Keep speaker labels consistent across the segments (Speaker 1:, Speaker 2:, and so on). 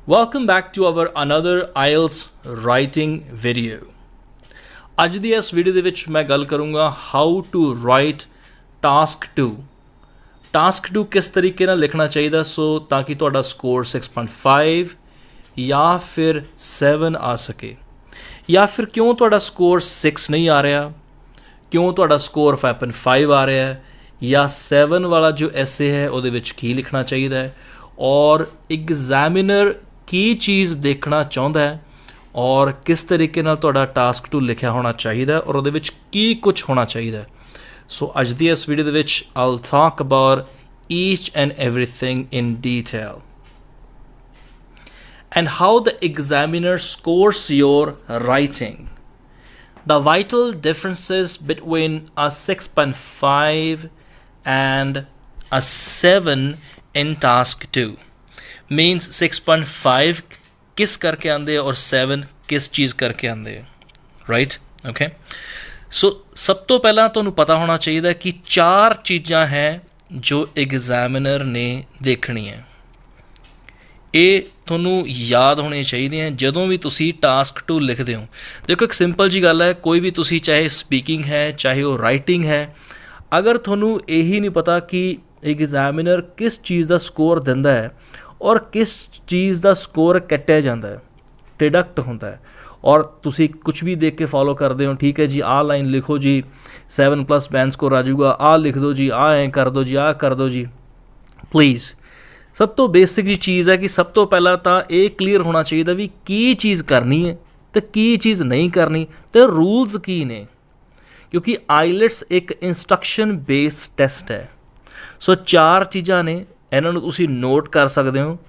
Speaker 1: Welcome back to our another IELTS writing video. ਅੱਜ ਦੀ ਇਸ video ਦੇ ਵਿੱਚ ਮੈਂ ਗੱਲ ਕਰੂੰਗਾ how to write task 2 task 2 ਕਿਸ ਤਰੀਕੇ ਨਾਲ ਲਿਖਣਾ ਚਾਹੀਦਾ ਸੋ ਤਾਂ ਕਿ ਤੁਹਾਡਾ ਸਕੋਰ 6.5 ਜਾਂ ਫਿਰ 7 ਆ ਸਕੇ ਜਾਂ ਫਿਰ ਕਿਉਂ ਤੁਹਾਡਾ ਸਕੋਰ 6 ਨਹੀਂ ਆ ਰਿਹਾ ਕਿਉਂ ਤੁਹਾਡਾ ਸਕੋਰ 5.5 ਆ ਰਿਹਾ ਹੈ ਜਾਂ 7 ਵਾਲਾ ਜੋ ਐਸੇ ਹੈ ਉਹਦੇ ਵਿੱਚ ਕੀ ਲਿਖਣਾ ਚਾਹੀਦਾ ਹੈ ਔਰ ਐਗਜ਼ਾਮੀਨਰ ਕੀ ਚੀਜ਼ ਦੇਖਣਾ ਚਾਹੁੰਦਾ ਹੈ ਔਰ ਕਿਸ ਤਰੀਕੇ ਨਾਲ ਤੁਹਾਡਾ ਟਾਸਕ 2 ਲਿਖਿਆ ਹੋਣਾ ਚਾਹੀਦਾ ਔਰ ਉਹਦੇ ਵਿੱਚ ਕੀ ਕੁਝ ਹੋਣਾ ਚਾਹੀਦਾ ਸੋ ਅੱਜ ਦੀ ਇਸ ਵੀਡੀਓ ਦੇ ਵਿੱਚ I'll talk about each and everything in detail and how the examiner scores your writing. The vital differences between a 6.5 and a 7 in task 2 means 6.5 किस करके आंदे और 7 किस चीज़ करके आंदे राइट ओके सो सब तो पहला तुहानू पता होना चाहिए कि 4 चीज़ां हैं जो एग्जामिनर ने देखनी है ये तुहानू याद होनी चाहिए जदों भी तुसी टास्क 2 लिखते हो देखो एक सिंपल जी गल है कोई भी तुसी चाहे स्पीकिंग है चाहे वो राइटिंग है अगर तुहानू यही नहीं पता कि एग्जामिनर किस चीज़ का स्कोर दिंदा है और किस चीज़ का स्कोर कट्टिया जाता है डिडक्ट होता है और तुसी कुछ भी देख के फॉलो करते हो ठीक है जी आ लाइन लिखो जी 7+ बैंड स्कोर आ जाऊगा आ लिख दो जी आ ऐ कर दो जी आ कर दो जी प्लीज़ सब तो बेसिक जी चीज़ है कि सब तो पहला तो ये क्लीयर होना चाहिए भी की चीज़ करनी है तो की चीज़ नहीं करनी तो रूल्स की ने क्योंकि आईलेट्स एक इंस्ट्रक्शन बेस्ड टेस्ट है सो 4 चीज़ां ने इन्हों तुसी नोट कर सकते हो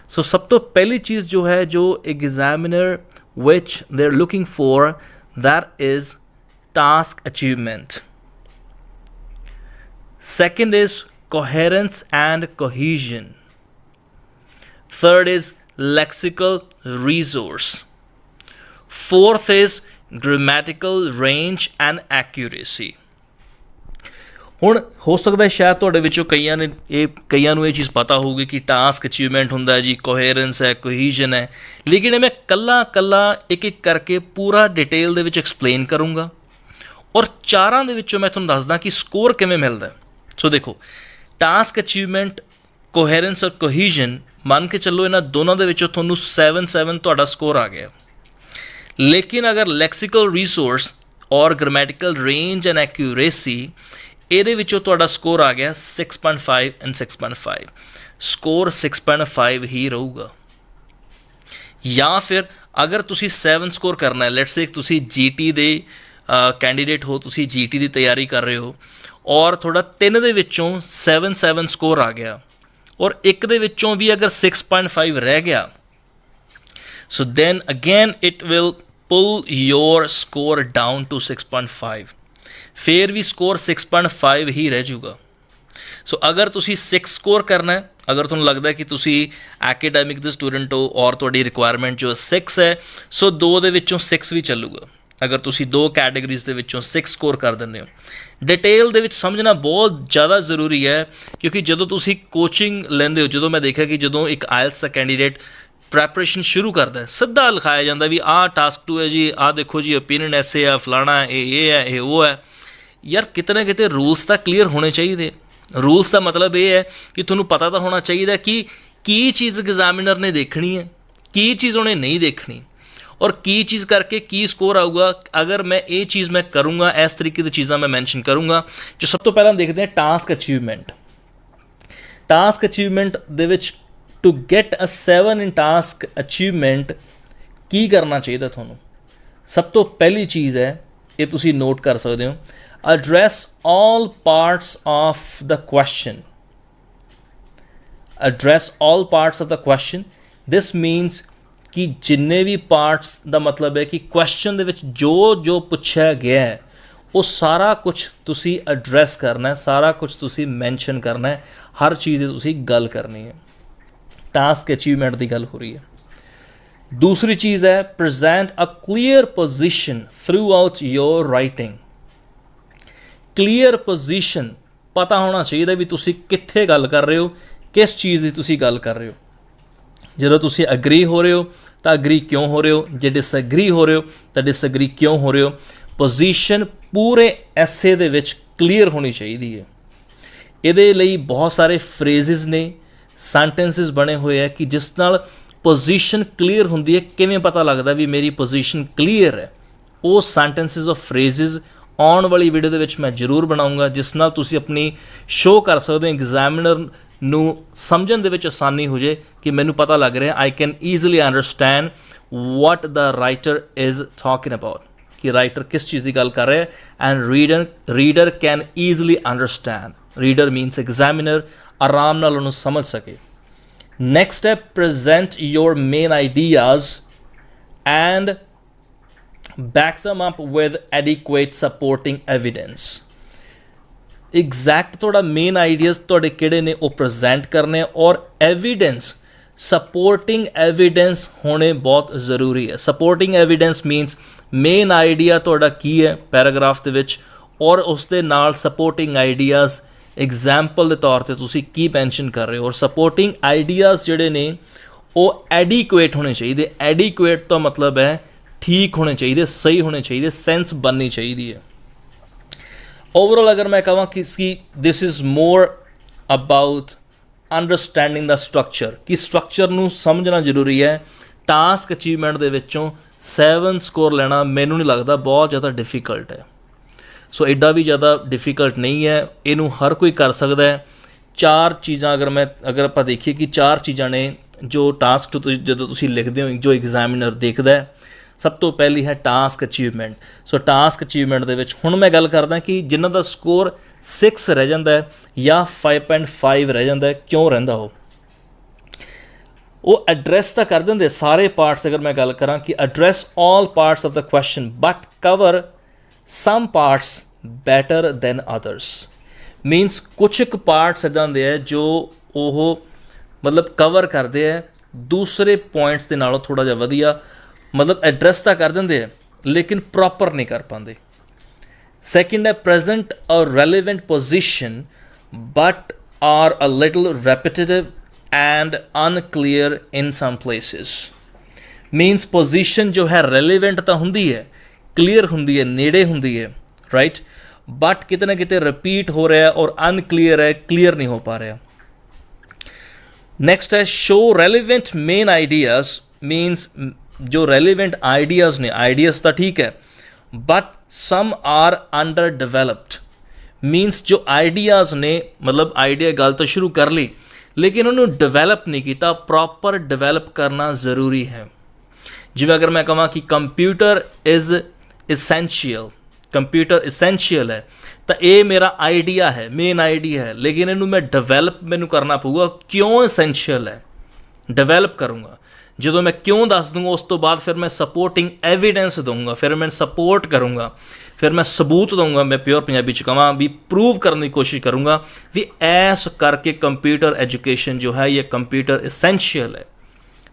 Speaker 1: सो सब तो पहली चीज़ जो है जो examiner which they are looking for that is task achievement second is coherence and cohesion third is lexical resource fourth is grammatical range and accuracy ਹੁਣ ਹੋ ਸਕਦਾ ਸ਼ਾਇਦ ਤੁਹਾਡੇ ਵਿੱਚੋਂ ਕਈਆਂ ਨੂੰ ਇਹ ਚੀਜ਼ ਪਤਾ ਹੋਊਗੀ ਕਿ ਟਾਸਕ ਅਚੀਵਮੈਂਟ ਹੁੰਦਾ ਹੈ ਜੀ ਕੋਹੇਰੈਂਸ ਹੈ ਕੋਹੀਜ਼ਨ ਹੈ ਲੇਕਿਨ ਇਹ ਮੈਂ ਕੱਲਾ ਇੱਕ ਕਰਕੇ ਪੂਰਾ ਡਿਟੇਲ ਦੇ ਵਿੱਚ ਐਕਸਪਲੇਨ ਕਰੂੰਗਾ ਔਰ ਚਾਰਾਂ ਦੇ ਵਿੱਚੋਂ ਮੈਂ ਤੁਹਾਨੂੰ ਦੱਸਦਾ ਕਿ ਸਕੋਰ ਕਿਵੇਂ ਮਿਲਦਾ ਸੋ ਦੇਖੋ ਟਾਸਕ ਅਚੀਵਮੈਂਟ ਕੋਹੇਰੈਂਸ ਔਰ ਕੋਹੀਜ਼ਨ ਮੰਨ ਕੇ ਚੱਲੋ ਇਹਨਾਂ ਦੋਨਾਂ ਦੇ ਵਿੱਚੋਂ ਤੁਹਾਨੂੰ 7 ਤੁਹਾਡਾ ਸਕੋਰ ਆ ਗਿਆ ਲੇਕਿਨ ਅਗਰ ਲੈਕਸੀਕਲ ਰਿਸੋਰਸ ਔਰ ਗ੍ਰਾਮੈਟੀਕਲ ਰੇਂਜ ਐਂਡ ਐਕਿਊਰੇਸੀ ਇਹਦੇ ਵਿੱਚੋਂ ਤੁਹਾਡਾ ਸਕੋਰ ਆ ਗਿਆ 6.5 ਐਂਡ 6.5 ਸਕੋਰ 6.5 ਹੀ ਰਹੂਗਾ ਜਾਂ ਫਿਰ ਅਗਰ ਤੁਸੀਂ 7 ਸਕੋਰ ਕਰਨਾ ਹੈ ਲੈਟਸ ਸੇ ਤੁਸੀਂ GT ਦੇ ਕੈਂਡੀਡੇਟ ਹੋ ਤੁਸੀਂ GT ਦੀ ਤਿਆਰੀ ਕਰ ਰਹੇ ਹੋ ਔਰ ਤੁਹਾਡਾ 3 ਦੇ ਵਿੱਚੋਂ 7 ਸਕੋਰ ਆ ਗਿਆ ਔਰ ਇੱਕ ਦੇ ਵਿੱਚੋਂ ਵੀ ਅਗਰ 6.5 ਰਹਿ ਗਿਆ so then again it will pull your score down to 6.5 ਫਿਰ ਵੀ ਸਕੋਰ 6.5 ਹੀ ਰਹਿ ਜਾਊਗਾ ਸੋ ਅਗਰ ਤੁਸੀਂ 6 ਸਕੋਰ ਕਰਨਾ ਹੈ ਅਗਰ ਤੁਹਾਨੂੰ ਲੱਗਦਾ ਕਿ ਤੁਸੀਂ ਐਕੈਡੈਮਿਕ ਦੇ ਸਟੂਡੈਂਟ ਹੋ ਔਰ ਤੁਹਾਡੀ ਰਿਕੁਆਇਰਮੈਂਟ ਜੋ 6 ਹੈ ਸੋ 2 ਦੇ ਵਿੱਚੋਂ 6 ਵੀ ਚੱਲੂਗਾ ਅਗਰ ਤੁਸੀਂ 2 ਕੈਟੇਗਰੀਜ਼ ਦੇ ਵਿੱਚੋਂ 6 ਸਕੋਰ ਕਰ ਦਿੰਦੇ ਹੋ ਡਿਟੇਲ ਦੇ ਵਿੱਚ ਸਮਝਣਾ ਬਹੁਤ ਜ਼ਿਆਦਾ ਜ਼ਰੂਰੀ ਹੈ ਕਿਉਂਕਿ ਜਦੋਂ ਤੁਸੀਂ ਕੋਚਿੰਗ ਲੈਂਦੇ ਹੋ ਜਦੋਂ ਮੈਂ ਦੇਖਿਆ ਕਿ ਜਦੋਂ ਇੱਕ ਆਇਲਸ ਦਾ ਕੈਂਡੀਡੇਟ ਪ੍ਰੈਪਰੇਸ਼ਨ ਸ਼ੁਰੂ ਕਰਦਾ ਸਿੱਧਾ ਲਿਖਾਇਆ ਜਾਂਦਾ ਵੀ ਆਹ ਟਾਸਕ 2 ਹੈ ਜੀ ਆਹ ਦੇਖੋ ਜੀ ਓਪੀਨੀਅਨ ਐਸੇ ਆ ਫਲਾਣਾ ਇਹ ਹੈ ਇਹ ਉਹ ਹੈ ਯਾਰ ਕਿਤੇ ਨਾ ਕਿਤੇ ਰੂਲਸ ਤਾਂ ਕਲੀਅਰ ਹੋਣੇ ਚਾਹੀਦੇ ਰੂਲਸ ਦਾ ਮਤਲਬ ਇਹ ਹੈ ਕਿ ਤੁਹਾਨੂੰ ਪਤਾ ਤਾਂ ਹੋਣਾ ਚਾਹੀਦਾ ਕਿ ਕੀ ਚੀਜ਼ ਐਗਜ਼ਾਮੀਨਰ ਨੇ ਦੇਖਣੀ ਹੈ ਕੀ ਚੀਜ਼ ਉਹਨੇ ਨਹੀਂ ਦੇਖਣੀ ਔਰ ਕੀ ਚੀਜ਼ ਕਰਕੇ ਕੀ ਸਕੋਰ ਆਊਗਾ ਅਗਰ ਮੈਂ ਇਹ ਚੀਜ਼ ਮੈਂ ਕਰੂੰਗਾ ਇਸ ਤਰੀਕੇ ਦੀ ਚੀਜ਼ਾਂ ਮੈਂ ਮੈਂਸ਼ਨ ਕਰੂੰਗਾ ਜੋ ਸਭ ਤੋਂ ਪਹਿਲਾਂ ਦੇਖਦੇ ਹਾਂ ਟਾਸਕ ਅਚੀਵਮੈਂਟ ਦੇ ਵਿੱਚ to get a 7 in task achievement ਕੀ ਕਰਨਾ ਚਾਹੀਦਾ ਤੁਹਾਨੂੰ ਸਭ ਤੋਂ ਪਹਿਲੀ ਚੀਜ਼ ਹੈ ਇਹ ਤੁਸੀਂ ਨੋਟ ਕਰ ਸਕਦੇ ਹੋ address all parts of the question this means कि जिन्ने भी parts ਦਾ ਮਤਲਬ ਹੈ ਕਿ question ਦੇ ਵਿੱਚ ਜੋ ਪੁੱਛਿਆ ਗਿਆ ਹੈ ਉਹ ਸਾਰਾ ਕੁਝ ਤੁਸੀਂ ਐਡਰੈਸ ਕਰਨਾ ਹੈ ਸਾਰਾ ਕੁਝ ਤੁਸੀਂ ਮੈਂਸ਼ਨ ਕਰਨਾ ਹੈ ਹਰ ਚੀਜ਼ ਦੀ ਤੁਸੀਂ ਗੱਲ ਕਰਨੀ ਹੈ ਟਾਸਕ ਅਚੀਵਮੈਂਟ ਦੀ ਗੱਲ ਹੋ ਰਹੀ ਹੈ ਦੂਸਰੀ ਚੀਜ਼ ਹੈ present a clear position throughout your writing clear position पता होना चाहिए भी तुसी कित्थे गल कर रहे हो किस चीज़ की तुसी गल कर रहे हो ਜਦੋਂ ਤੁਸੀਂ ਅਗਰੀ ਹੋ ਰਹੇ ਹੋ ਤਾਂ ਅਗਰੀ ਕਿਉਂ ਹੋ ਰਹੇ ਹੋ, ਜੇ ਡਿਸਐਗਰੀ ਹੋ ਰਹੇ ਹੋ ਤਾਂ ਡਿਸਐਗਰੀ ਕਿਉਂ ਹੋ ਰਹੇ ਹੋ। ਪੋਜੀਸ਼ਨ ਪੂਰੇ ਐਸੇ ਦੇ ਵਿੱਚ ਕਲੀਅਰ ਹੋਣੀ ਚਾਹੀਦੀ ਹੈ। ਇਹਦੇ ਲਈ ਬਹੁਤ ਸਾਰੇ ਫਰੇਜ਼ਿਸ ਨੇ, ਸੈਂਟੈਂਸਿਸ ਬਣੇ ਹੋਏ ਆ ਕਿ ਜਿਸ ਨਾਲ ਪੋਜੀਸ਼ਨ ਕਲੀਅਰ ਹੁੰਦੀ ਹੈ। ਕਿਵੇਂ ਪਤਾ ਲੱਗਦਾ ਵੀ ਮੇਰੀ ਪੋਜੀਸ਼ਨ ਕਲੀਅਰ ਹੈ? ਉਹ ਸੈਂਟੈਂਸਿਸ ਔਰ ਫਰੇਜ਼ਿਸ ਆਉਣ ਵਾਲੀ ਵੀਡੀਓ ਦੇ ਵਿੱਚ ਮੈਂ ਜ਼ਰੂਰ ਬਣਾਉਂਗਾ, ਜਿਸ ਨਾਲ ਤੁਸੀਂ ਆਪਣੀ ਸ਼ੋਅ ਕਰ ਸਕਦੇ ਹੋ ਐਗਜ਼ਾਮੀਨਰ ਨੂੰ ਸਮਝਣ ਦੇ ਵਿੱਚ ਆਸਾਨੀ ਹੋ ਜੇ ਕਿ ਮੈਨੂੰ ਪਤਾ ਲੱਗ ਰਿਹਾ, I can easily understand what the writer is talking about, ਕਿ ਰਾਈਟਰ ਕਿਸ ਚੀਜ਼ ਦੀ ਗੱਲ ਕਰ ਰਿਹਾ ਹੈ। And reader can easily understand, reader means examiner ਆਰਾਮ ਨਾਲ ਉਹਨੂੰ ਸਮਝ ਸਕੇ। ਨੈਕਸਟ ਹੈ present your main ideas and back them up with adequate supporting evidence। Exact ਤੁਹਾਡਾ ਮੇਨ ਆਈਡੀਆਜ਼ ਤੁਹਾਡੇ ਕਿਹੜੇ ਨੇ ਉਹ ਪ੍ਰੈਜ਼ੈਂਟ ਕਰਨੇ ਔਰ ਐਵੀਡੈਂਸ, ਸਪੋਰਟਿੰਗ ਐਵੀਡੈਂਸ ਹੋਣੇ ਬਹੁਤ ਜ਼ਰੂਰੀ ਹੈ। Supporting evidence means main idea ਤੁਹਾਡਾ ਕੀ ਹੈ ਪੈਰਾਗ੍ਰਾਫ ਦੇ ਵਿੱਚ, ਔਰ ਉਸ ਦੇ ਨਾਲ ਸਪੋਰਟਿੰਗ ਆਈਡੀਆਜ਼ ਐਗਜ਼ਾਮਪਲ ਦੇ ਤੌਰ ਤੇ ਤੁਸੀਂ ਕੀ ਮੈਂਸ਼ਨ ਕਰ ਰਹੇ ਹੋ। ਔਰ ਸਪੋਰਟਿੰਗ ਆਈਡੀਆਜ਼ ਜਿਹੜੇ ਨੇ ਉਹ ਐਡੀਕੁਏਟ ਹੋਣੇ ਚਾਹੀਦੇ। ਐਡੀਕੁਏਟ ਦਾ ਮਤਲਬ ਹੈ ਠੀਕ ਹੋਣੇ ਚਾਹੀਦੇ, ਸਹੀ ਹੋਣੇ ਚਾਹੀਦੇ, ਸੈਂਸ ਬਣਨੀ ਚਾਹੀਦੀ ਹੈ। ਓਵਰਆਲ ਅਗਰ ਮੈਂ ਕਹਾਂ ਕਿ this is more about understanding the structure, ਕਿ ਸਟਰਕਚਰ ਨੂੰ ਸਮਝਣਾ ਜ਼ਰੂਰੀ ਹੈ। ਟਾਸਕ ਅਚੀਵਮੈਂਟ ਦੇ ਵਿੱਚੋਂ 7 ਸਕੋਰ ਲੈਣਾ ਮੈਨੂੰ ਨਹੀਂ ਲੱਗਦਾ ਬਹੁਤ ਜ਼ਿਆਦਾ ਡਿਫਿਕਲਟ ਹੈ। ਸੋ ਐਡਾ ਵੀ ਜ਼ਿਆਦਾ ਡਿਫਿਕਲਟ ਨਹੀਂ ਹੈ, ਇਹਨੂੰ ਹਰ ਕੋਈ ਕਰ ਸਕਦਾ ਹੈ। 4 ਚੀਜ਼ਾਂ ਅਗਰ ਆਪਾਂ ਦੇਖੀਏ ਕਿ 4 ਚੀਜ਼ਾਂ ਨੇ ਜੋ ਟਾਸਕ ਜਦੋਂ ਤੁਸੀਂ ਲਿਖਦੇ ਹੋ ਜੋ ਐਗਜ਼ਾਮੀਨਰ ਦੇਖਦਾ ਹੈ। ਸਭ ਤੋਂ ਪਹਿਲੀ ਹੈ ਟਾਸਕ ਅਚੀਵਮੈਂਟ। ਸੋ ਟਾਸਕ ਅਚੀਵਮੈਂਟ ਦੇ ਵਿੱਚ ਹੁਣ ਮੈਂ ਗੱਲ ਕਰਦਾ ਕਿ ਜਿਨ੍ਹਾਂ ਦਾ ਸਕੋਰ 6 ਰਹਿ ਜਾਂਦਾ ਹੈ ਜਾਂ 5.5 ਰਹਿ ਜਾਂਦਾ ਹੈ, ਕਿਉਂ ਰਹਿੰਦਾ ਉਹ ਐਡਰੈਸ ਤਾਂ ਕਰ ਦਿੰਦੇ ਸਾਰੇ ਪਾਰਟਸ। ਅਗਰ ਮੈਂ ਗੱਲ ਕਰਾਂ ਕਿ address all parts of the question but cover some parts better than others. Means ਕੁਛ ਕੁ ਪਾਰਟਸ ਇੱਦਾਂ ਦੇ ਹੈ ਜੋ ਉਹ ਮਤਲਬ ਕਵਰ ਕਰਦੇ ਹੈ ਦੂਸਰੇ ਪੁਆਇੰਟਸ ਦੇ ਨਾਲੋਂ ਥੋੜ੍ਹਾ ਜਿਹਾ ਵਧੀਆ, ਮਤਲਬ ਐਡਰੈਸ ਤਾਂ ਕਰ ਦਿੰਦੇ ਹੈ ਲੇਕਿਨ ਪ੍ਰੋਪਰ ਨਹੀਂ ਕਰ ਪਾਉਂਦੇ। ਸੈਕਿੰਡ ਹੈ present a relevant position but are a little repetitive and unclear in some places. Means position ਜੋ ਹੈ ਰੈਲੇਵੈਂਟ ਤਾਂ ਹੁੰਦੀ ਹੈ, ਕਲੀਅਰ ਹੁੰਦੀ ਹੈ, ਨੇੜੇ ਹੁੰਦੀ ਹੈ, ਰਾਈਟ, ਬਟ ਕਿਤੇ ਨਾ ਕਿਤੇ ਰਿਪੀਟ ਹੋ ਰਿਹਾ ਔਰ ਅਨਕਲੀਅਰ ਹੈ, ਕਲੀਅਰ ਨਹੀਂ ਹੋ ਪਾ ਰਿਹਾ। ਨੈਕਸਟ ਹੈ show relevant main ideas. Means ਜੋ ਰੈਲੀਵੈਂਟ ਆਈਡੀਆਜ਼ ਨੇ, ਆਈਡੀਆਜ਼ ਤਾਂ ਠੀਕ ਹੈ but some are underdeveloped. Means ਜੋ ਆਈਡੀਆਜ਼ ਨੇ ਮਤਲਬ ਆਈਡੀਆ ਗੱਲ ਤਾਂ ਸ਼ੁਰੂ ਕਰ ਲਈ ਲੇਕਿਨ ਉਹਨੂੰ ਡਿਵੈਲਪ ਨਹੀਂ ਕੀਤਾ। ਪ੍ਰੋਪਰ ਡਿਵੈਲਪ ਕਰਨਾ ਜ਼ਰੂਰੀ ਹੈ। ਜਿਵੇਂ ਅਗਰ ਮੈਂ ਕਹਾਂ ਕਿ computer is essential, computer essential ਹੈ ਤਾਂ ਇਹ ਮੇਰਾ ਆਈਡੀਆ ਹੈ, ਮੇਨ ਆਈਡੀਆ ਹੈ, ਲੇਕਿਨ ਇਹਨੂੰ ਮੈਂ ਡਿਵੈਲਪ ਮੈਨੂੰ ਕਰਨਾ ਪਊਗਾ। ਕਿਉਂ ਇਸੈਂਸ਼ੀਅਲ ਹੈ ਡਿਵੈਲਪ ਕਰੂੰਗਾ। ਜਦੋਂ ਮੈਂ ਕਿਉਂ ਦੱਸ ਦੂੰਗਾ ਉਸ ਤੋਂ ਬਾਅਦ ਫਿਰ ਮੈਂ ਸਪੋਰਟਿੰਗ ਐਵੀਡੈਂਸ ਦਊਂਗਾ, ਫਿਰ ਮੈਂ ਸਪੋਰਟ ਕਰੂੰਗਾ, ਫਿਰ ਮੈਂ ਸਬੂਤ ਦਊਂਗਾ। ਮੈਂ ਪਿਓਰ ਪੰਜਾਬੀ 'ਚ ਕਹਾਂ ਵੀ ਪ੍ਰੂਵ ਕਰਨ ਦੀ ਕੋਸ਼ਿਸ਼ ਕਰੂੰਗਾ ਵੀ ਐਸ ਕਰਕੇ ਕੰਪਿਊਟਰ ਐਜੂਕੇਸ਼ਨ ਜੋ ਹੈ ਇਹ ਕੰਪਿਊਟਰ ਇਸੈਂਸ਼ੀਅਲ ਹੈ।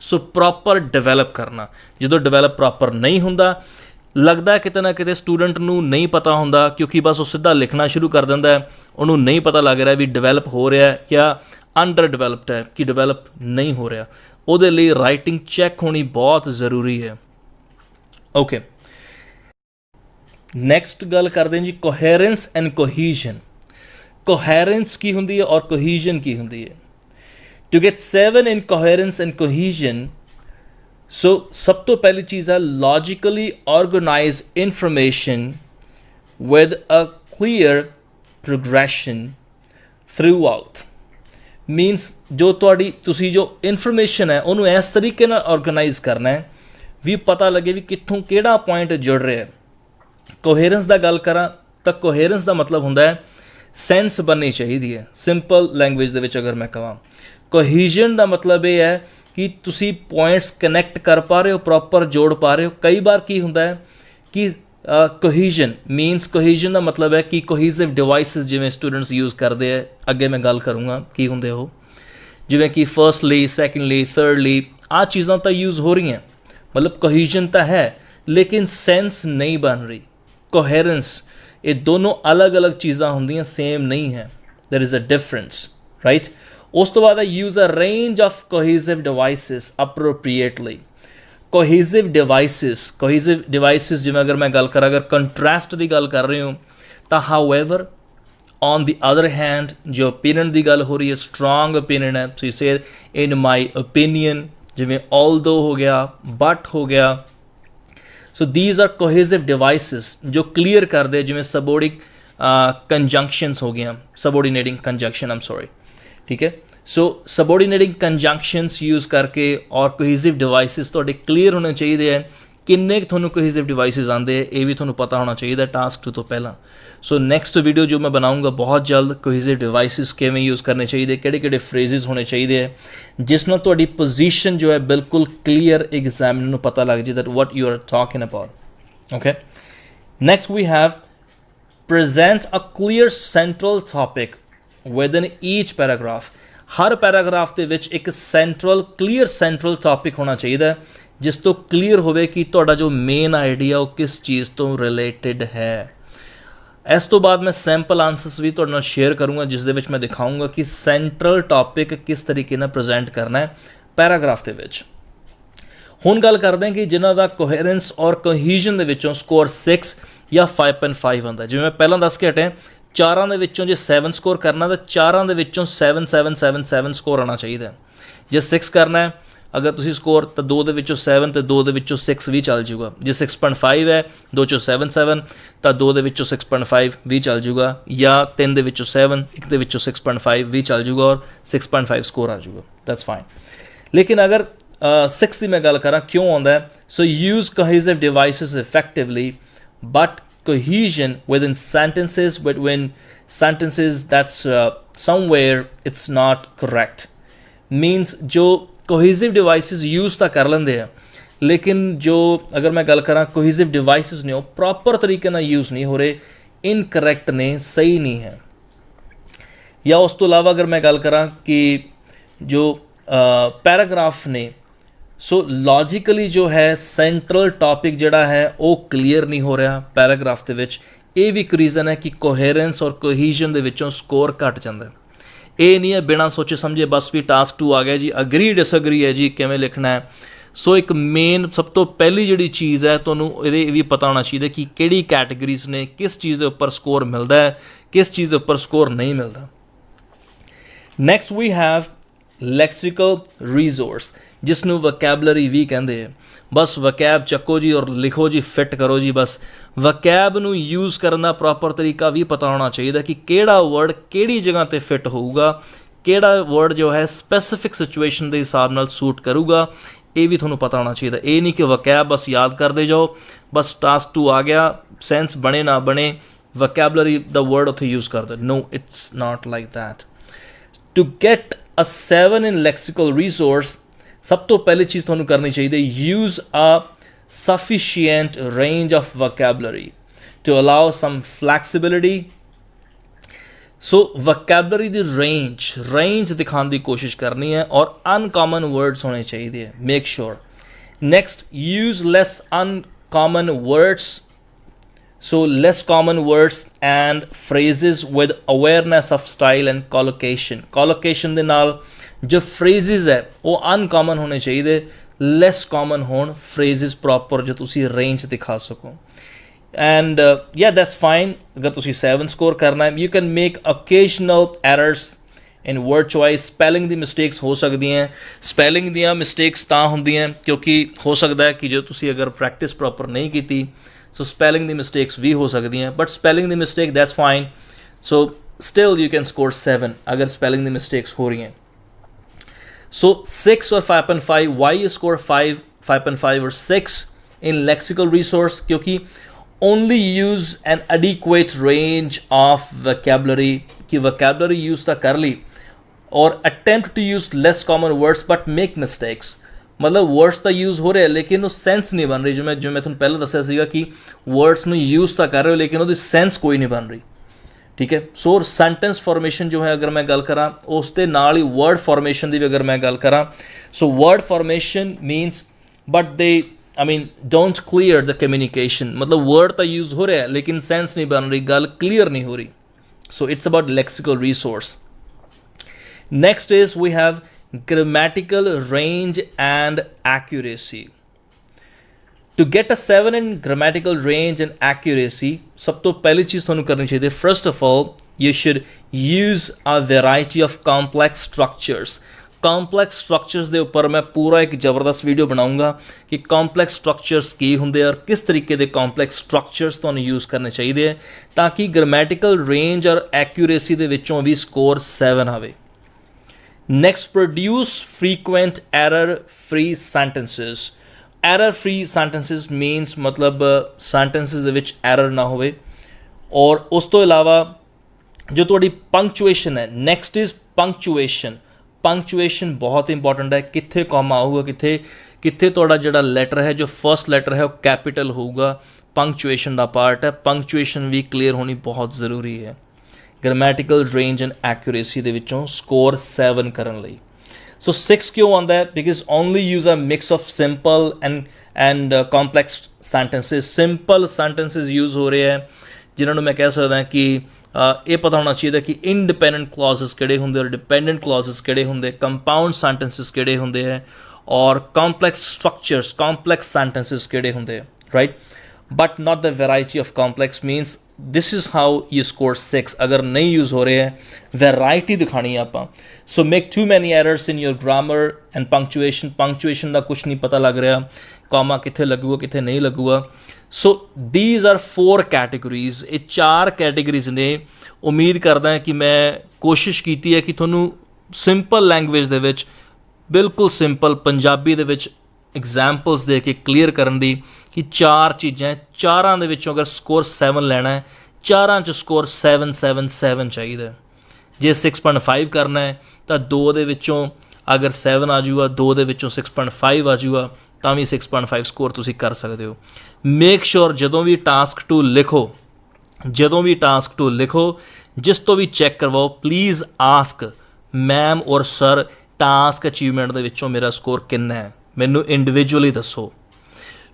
Speaker 1: ਸੋ ਪ੍ਰੋਪਰ ਡਿਵੈਲਪ ਕਰਨਾ। ਜਦੋਂ ਡਿਵੈਲਪ ਪ੍ਰੋਪਰ ਨਹੀਂ ਹੁੰਦਾ, ਲੱਗਦਾ ਕਿਤੇ ਨਾ ਕਿਤੇ ਸਟੂਡੈਂਟ ਨੂੰ ਨਹੀਂ ਪਤਾ ਹੁੰਦਾ ਕਿਉਂਕਿ ਬਸ ਉਹ ਸਿੱਧਾ ਲਿਖਣਾ ਸ਼ੁਰੂ ਕਰ ਦਿੰਦਾ ਹੈ, ਉਹਨੂੰ ਨਹੀਂ ਪਤਾ ਲੱਗ ਰਿਹਾ ਵੀ ਡਿਵੈਲਪ ਹੋ ਰਿਹਾ ਜਾਂ ਅੰਡਰ ਡਿਵੈਲਪਡ ਹੈ, ਕਿ ਡਿਵੈਲਪ ਨਹੀਂ ਹੋ ਰਿਹਾ। ਉਹਦੇ ਲਈ ਰਾਈਟਿੰਗ ਚੈੱਕ ਹੋਣੀ ਬਹੁਤ ਜ਼ਰੂਰੀ ਹੈ। ਓਕੇ, ਨੈਕਸਟ ਗੱਲ ਕਰਦੇ ਹਾਂ ਜੀ ਕੋਹੈਰੈਂਸ ਐਂਡ ਕੋਹੀਜ਼ਨ। ਕੋਹੈਰੈਂਸ ਕੀ ਹੁੰਦੀ ਹੈ ਔਰ ਕੋਹੀਜ਼ਨ ਕੀ ਹੁੰਦੀ ਹੈ। To get 7 in coherence and cohesion, so ਸਭ ਤੋਂ ਪਹਿਲੀ ਚੀਜ਼ ਹੈ logically organise information with a clear progression throughout. Means ਜੋ ਤੁਸੀਂ ਜੋ ਇਨਫੋਰਮੇਸ਼ਨ ਹੈ ਉਹਨੂੰ ਇਸ ਤਰੀਕੇ ਨਾਲ ਔਰਗਨਾਈਜ਼ ਕਰਨਾ ਹੈ ਵੀ ਪਤਾ ਲੱਗੇ ਵੀ ਕਿੱਥੋਂ ਕਿਹੜਾ ਪੁਆਇੰਟ ਜੁੜ ਰਿਹਾ ਹੈ। ਕੋਹੇਰੈਂਸ ਦਾ ਗੱਲ ਕਰਾਂ ਤਾਂ ਕੋਹੇਰੈਂਸ ਦਾ ਮਤਲਬ ਹੁੰਦਾ ਹੈ ਸੈਂਸ ਬਣਨੀ ਚਾਹੀਦੀ ਹੈ। ਸਿੰਪਲ ਲੈਂਗੁਏਜ ਦੇ ਵਿੱਚ ਅਗਰ ਮੈਂ ਕਹਾਂ, ਕੋਹੀਜ਼ਨ ਦਾ ਮਤਲਬ ਇਹ ਹੈ ਕਿ ਤੁਸੀਂ ਪੁਆਇੰਟਸ ਕਨੈਕਟ ਕਰ ਪਾ ਰਹੇ ਹੋ, ਪ੍ਰੋਪਰ ਜੋੜ ਪਾ ਰਹੇ ਹੋ। ਕਈ ਵਾਰ ਕੀ ਹੁੰਦਾ ਹੈ ਕਿ ਕੋਹੀਜ਼ਨ ਮੀਨਸ, ਕੋਹੀਜ਼ਨ ਦਾ ਮਤਲਬ ਹੈ ਕਿ ਕੋਹੀਸਿਵ ਡਿਵਾਈਸਿਸ ਜਿਵੇਂ ਸਟੂਡੈਂਟਸ ਯੂਜ਼ ਕਰਦੇ ਹੈ, ਅੱਗੇ ਮੈਂ ਗੱਲ ਕਰੂੰਗਾ ਕੀ ਹੁੰਦੇ ਉਹ, ਜਿਵੇਂ ਕਿ ਫਰਸਟਲੀ, ਸੈਕੰਡਲੀ, ਥਰਡਲੀ, ਆਹ ਚੀਜ਼ਾਂ ਤਾਂ ਯੂਜ਼ ਹੋ ਰਹੀਆਂ, ਮਤਲਬ ਕੋਹੀਜ਼ਨ ਤਾਂ ਹੈ ਲੇਕਿਨ ਸੈਂਸ ਨਹੀਂ ਬਣ ਰਹੀ। ਕੋਹੈਰੈਂਸ, ਇਹ ਦੋਨੋਂ ਅਲੱਗ ਅਲੱਗ ਚੀਜ਼ਾਂ ਹੁੰਦੀਆਂ, ਸੇਮ ਨਹੀਂ ਹੈ। ਦੇयर इज़ अ डिफरेंस, राइट। उस तो बाद use a range of cohesive devices appropriately. Cohesive devices जिवें अगर मैं गल करा, अगर कंट्रास्ट की गल कर रही हूँ तो however on the other hand जो ओपीनियन की गल हो रही है, स्ट्रॉन्ग ओपीनियन है, सो से इन माई ओपीनियन, जिमें ऑल्दो हो गया, बट हो गया। So these are cohesive devices जो क्लीयर कर दे, जिमें सबोर्डिक कंजंक्शंस हो गया, subordinating conjunction, I am sorry, ठीक है। सो सबोर्डिनेटिंग कंजंक्शंस यूज़ करके और कोहेसिव डिवाइसिस तुहाडे क्लीयर होने चाहिए हैं। किन्ने तुहानूं कोहेसिव डिवाइसिस आंदे ये भी तुहानूं पता होना चाहिए टास्क 2 तो पहला। सो नैक्सट वीडियो जो मैं बनाऊंगा बहुत जल्द, कोहेसिव डिवाइसिस किवें यूज़ करने चाहिए, किहड़े फ्रेजिज होने चाहिए है, जिस नाल तुहाडी पोजीशन जो है बिल्कुल क्लीयर एग्जामिनर नूं पता लग जाए that what you are talking about. Okay, next we have present a clear central topic within each paragraph. हर पैराग्राफ के विच एक सेंट्रल क्लीयर सेंट्रल टॉपिक होना चाहिए जिस तो क्लीयर होवे कि तुहाडा जो मेन आइडिया वो किस चीज़ तो रिलेटिड है। इस तो बाद मैं सैंपल आंसर्स भी तुहाडे नाल शेयर करूँगा जिस दे विच मैं दिखाऊँगा कि सेंट्रल टॉपिक किस तरीके नाल प्रेजेंट करना है पैराग्राफ के विच। हुण गल करते हैं कि जिन्हां दा कोहेरेंस और कोहीजन दे विचों स्कोर 6 या 5.5 आंदा। जिवें मैं पहलां दस के हटे, चारां दे विचों जे 7 स्कोर करना तो चारां दे विचों 7 7 7 7 स्कोर आना चाहिए। जे 6 करना है अगर तुसी स्कोर तो 2 दे विचों 7 तो 2 दे विचों 6 भी चल जूगा। जे 6.5 है 2 चों 7 7 तो 2 दे विचों 6.5 भी चल जूगा, या 3 दे विचों 7 1 दे विचों 6.5 भी चल जूगा और 6.5 स्कोर आ जूगा, दैट्स फाइन। लेकिन अगर 6 की मैं गल करा क्यों आता है, so use cohesive devices effectively but cohesion within sentences that's somewhere it's not correct, means जो cohesive devices use तो कर लेंदे हैं लेकिन जो अगर मैं गल करा cohesive devices ने वो प्रॉपर तरीके ना यूज़ नहीं हो रहे, इनकरेक्ट ने, सही नहीं है। या उस तो अलावा अगर मैं गल करा कि जो पैराग्राफ ने सो लॉजिकली जो है सेंट्रल टॉपिक जड़ा है वो क्लीयर नहीं हो रहा पैराग्राफ के विच, ये भी एक रीज़न है कि कोहेरेंस और कोहीजन दे विचों स्कोर घट जाता है। ये नहीं है बिना सोचे समझे बस भी टास्क 2 आ गया जी, अग्री डिसअग्री है जी किवें लिखना है। सो एक मेन सब तो पहली जिहड़ी चीज़ है तुहानूं इहदे भी पता होना चाहिए कि किहड़ी कैटेगरीज ने किस चीज़ के उपर स्कोर मिलता है, किस चीज़ के उपर स्कोर नहीं मिलता। Next we have lexical resource जिसनों वकैबलरी भी कहते हैं। बस वकैब चक्को जी और लिखो जी, फिट करो जी। बस वकैब नूं यूज़ करने का प्रॉपर तरीका भी पता होना चाहिए कि किहड़ा वर्ड किहड़ी जगह ते फिट होऊगा, किहड़ा वर्ड जो है स्पैसिफिक सिचुएशन के हिसाब नाल सूट करूगा, ये भी तुहानूं पता होना चाहिए। ये नहीं कि वकैब बस याद करते जाओ, बस टास्क 2 आ गया, सेंस बने ना बने वकैबलरी द वर्ड उत्थे यूज़ कर दे। No, it's not like that. To get a 7 in lexical resource सब तो पहली चीज़ तुहानूं करनी चाहिए, use a sufficient range of vocabulary to allow some flexibility. So vocabulary दी रेंज दिखाने की कोशिश करनी है और अनकॉमन वर्ड्स होने चाहिए, make sure. Next, use less uncommon words, so less common words and phrases with awareness of style and collocation दे नाल जो phrases है वो अनकॉमन होने चाहिए, less common होन phrases प्रॉपर जो तुसी रेंज दिखा सको। And yeah, that's fine। अगर तुसी 7 स्कोर करना है, you can make occasional errors in word choice। Spelling the mistakes हो सकती हैं, स्पैलिंग दियाँ मिस्टेक्स तां होंदियां क्योंकि हो सकता है कि जो तुसी अगर प्रैक्टिस प्रॉपर नहीं की सो स्पैलिंग दी मिस्टेक्स भी हो सकती हैं, but spelling the mistake that's fine. So still you can score 7 अगर स्पैलिंग दी मिस्टेक्स हो रही हैं। सो 6 और 5.5, वाई यू स्कोर 5, 5.5 और 6 इन लेक्सिकल रिसोर्स, क्योंकि only use an adequate range of vocabulary, कि वकैबलरी यूज़ तो कर ली और attempt to use less common words but make mistakes, मतलब वर्ड्स तो यूज़ हो रहे हैं लेकिन वो सेंस नहीं बन रही। जो मैं तुहानूं पहले दस्सिया सीगा कि वर्ड्स नूं यूज़ तो कर रहे हो लेकिन वो सेंस कोई नहीं बन रही, ठीक है। सो सेंटेंस फॉर्मेशन जो है अगर मैं गल करा उस दे नाल ही वर्ड फॉर्मेशन की भी अगर मैं गल करा, so word formation मीनस but they don't clear the communication, मतलब वर्ड तो यूज़ हो रहा है लेकिन सेंस नहीं बन रही, गल क्लीयर नहीं हो रही। So it's about lexical resource. Next is we have grammatical range and accuracy. To get a 7 in grammatical range and accuracy, सब तो पहली चीज़ तुहानू करनी चाहिए, first of all you should use a variety of complex structures. Complex structures के उपर मैं पूरा एक जबरदस्त वीडियो बनाऊंगा कि कॉम्पलैक्स स्ट्रक्चर्स की होंगे और किस तरीके के कॉम्पलैक्स स्ट्रक्चर्स तो यूज़ करने चाहिए ताकि ग्रामैटिकल रेंज और एक्यूरेसी के विचों भी स्कोर 7 आवे। Next, produce frequent error free sentences. Error free sentences means मतलब सेंटेंसिस दे विच एरर ना होवे, और उस तो इलावा जो थोड़ी पंक्चुएशन है। Next is punctuation. पंक्चुएशन बहुत इंपॉर्टेंट है, कित्थे कॉमा आऊगा, कित्थे कित्थे थोड़ा जिहड़ा लैटर है, जो फर्स्ट लैटर है वो कैपिटल होगा, पंक्चुएशन का पार्ट है। पंक्चुएशन भी क्लीयर होनी बहुत ज़रूरी है ग्रामैटिकल रेंज एंड एक्यूरेसी दे विचों स्कोर 7 करन लई। सो 6 क्यों आंदा है? Because only use a mix of simple and complex sentences. Simple sentences use हो रहे हैं जिन्होंने मैं कह सकदा कि ये पता होना चाहिए कि इंडिपेंडेंट क्लॉजेस किहड़े हुंदे और डिपेंडेंट क्लॉजेस किहड़े हुंदे, कंपाउंड सेंटेंसिस किहड़े हुंदे है और कॉम्पलैक्स स्ट्रक्चर्स कॉम्पलैक्स सेंटेंसिस किहड़े हुंदे, right. But not the variety of complex means this is how you score 6। अगर नहीं यूज़ हो रहे हैं, वेराइटी दिखानी है आप। So make too many errors in your grammar and punctuation. Punctuation का कुछ नहीं पता लग रहा, कॉमा कित्थे लगूगा कित्थे नहीं लगूगा। So these are 4 categories. ये 4 कैटेगरीज ने। उम्मीद करदा है कि मैं कोशिश की है कि तुहानू सिंपल लैंग्वेज दे विच, बिल्कुल सिंपल पंजाबी दे विच एग्जाम्पल्स दे के क्लीयर करन दी कि 4 चीज़ां, 4 दे विचों अगर स्कोर 7 लेना है, 4 च स्कोर 7 7 7 चाहिए। जे 6.5 करना है तो 2 दे विचों अगर 7 आ जाऊगा, 2 दे विचों 6.5 आ जाऊगा, तो भी 6.5 स्कोर तुसी कर सकते हो। मेक श्योर जदों भी टास्क 2 लिखो, जदों भी टास्क 2 लिखो, जिस तो भी चैक करवाओ, प्लीज़ आस्क मैम और सर टास्क अचीवमेंट दे विचों मेरा स्कोर कितना है, मैनू इंडिविजुअली दसो।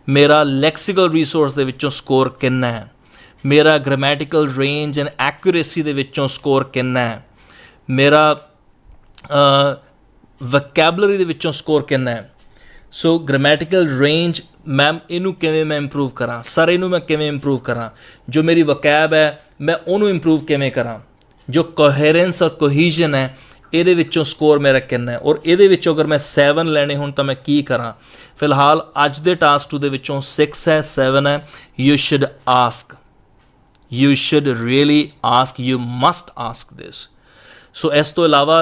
Speaker 1: मेरा लैक्सिकल रिसोर्स दे विचों स्कोर कितना है, मेरा ग्रामैटिकल रेंज एंड एक्यूरेसी दे विचों स्कोर कितना है, मेरा वोकैबुलरी दे विचों स्कोर कितना है। सो ग्रामैटिकल रेंज मैम इनू किवें मैं इंप्रूव करा, सर इनू मैं किवें इंप्रूव करा, जो मेरी वोकैब है मैं उन्होंने इंप्रूव किवें करा, जो कोहेरेंस और कोहीजन है ये विचों स्कोर मेरा कितना है, और ये विचों अगर मैं 7 लेने हों तो मैं की करा। फिलहाल अज दे टास्क 2 दे विचों 6 है 7 है। You should ask, you should really ask, you must ask this. So इस तो इलावा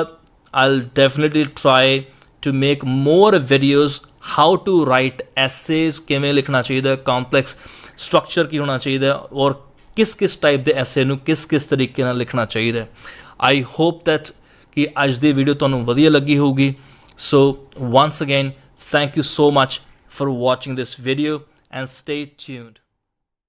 Speaker 1: I will definitely try to make more videos how to write essays, किमें लिखना चाहिए, कॉम्पलैक्स स्ट्रक्चर की होना चाहिए और किस किस टाइप के एसे नू किस किस तरीके नाल लिखना चाहिए। आई होप दैट कि अज दी वीडियो तुहानू वधिया लगी होगी। So once again thank you so much for watching this video and stay tuned.